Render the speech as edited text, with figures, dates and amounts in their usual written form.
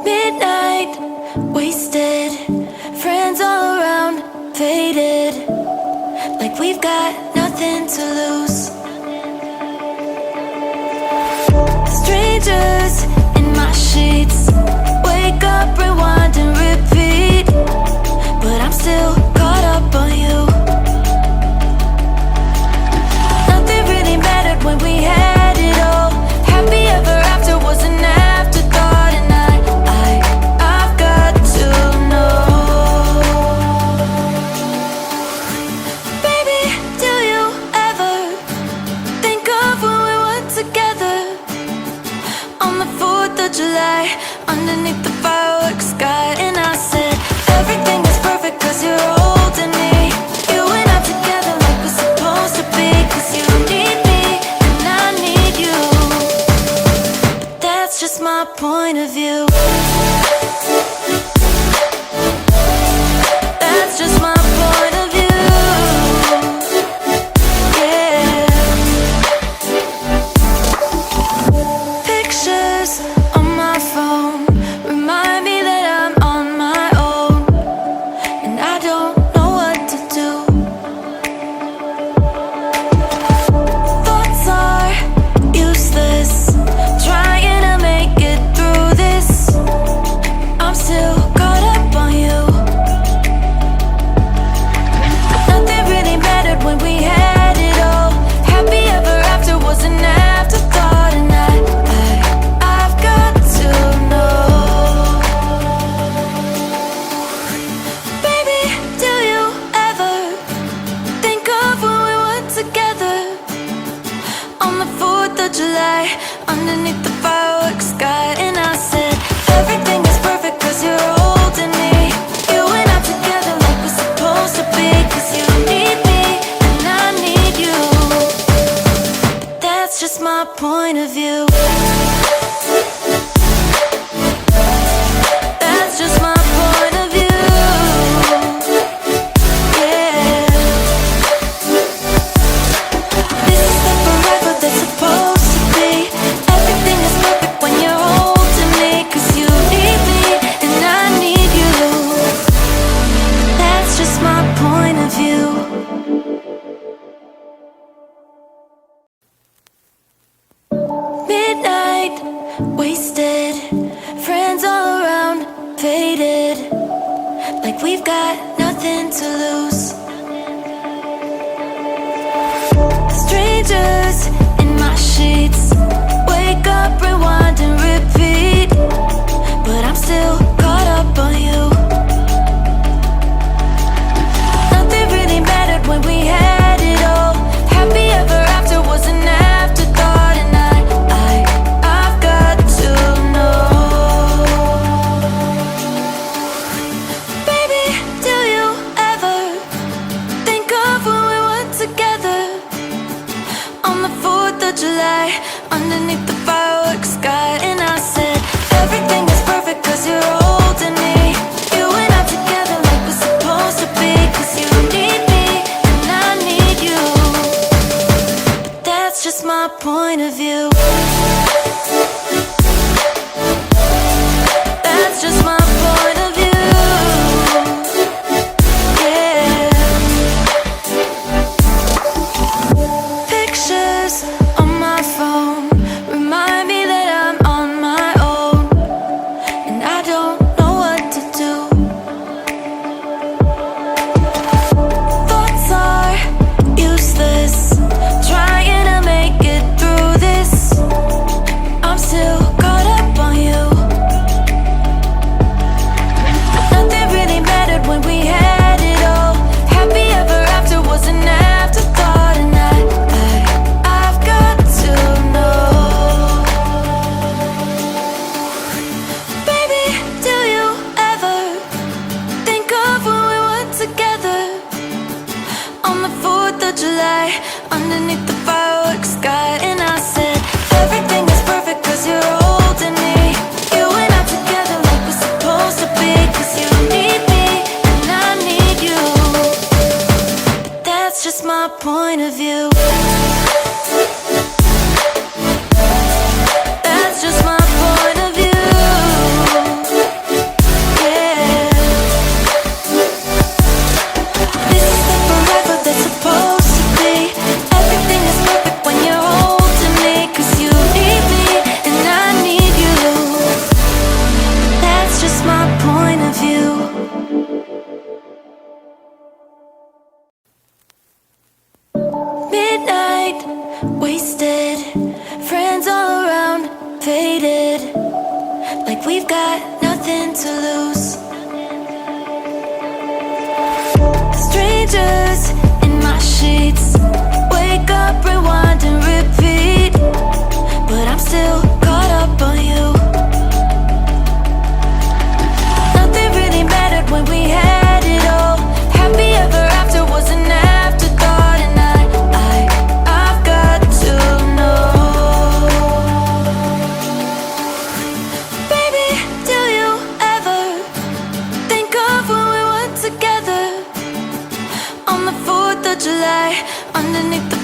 Midnight, wasted, friends all around, faded, like we've got nothing to lose. Strangers in my sheets, wake up, rewind and repeat, but I'm still caught up on you. Nothing really mattered when we had it all. Happy ever after was an afterthought, and I've got to know. Baby, do you ever think of when we were together on the 4th of July, underneath the fireworks sky? And I said, everything is perfect cause you're holding me. You and I together like we're supposed to be, cause you need me and I need you. But that's just my point of view. That's just my point of view. Yeah. Pictures on my phone remind me that I'm on my own, and I don't know what to do. Thoughts are useless, trying to make it through this. I'm still caught up on you. Nothing really mattered when we had it all. Happy ever after was an afterthought, and I've got to know. Baby, do you ever think of when we were together on the 4th of July, underneath the fireworks sky? And I said, everything is perfect cause you're holding me. You and I together like we're supposed to be, cause you need me and I need you. But that's just my point of view. That's just my point of view. Yeah. This is the forever that's supposed to be. Everything is perfect when you're holding me, cause you need me and I need you. That's just my point of view. Midnight, wasted, friends all around, faded, like we've got nothing to lose. Strangers in my sheets, wake up, rewind and repeat, but I'm still caught up on you. Nothing really mattered when we had it all. Happy ever after was an afterthought, and I've got to know. Baby, do you ever like we've got nothing to lose. Strangers in my sheets, wake up, rewind and repeat, but I'm still caught up on you. Nothing really mattered when we had it all. Happy ever after was an afterthought, and I've got to know. Baby, do you ever think of when we were together on the 4th of July, underneath the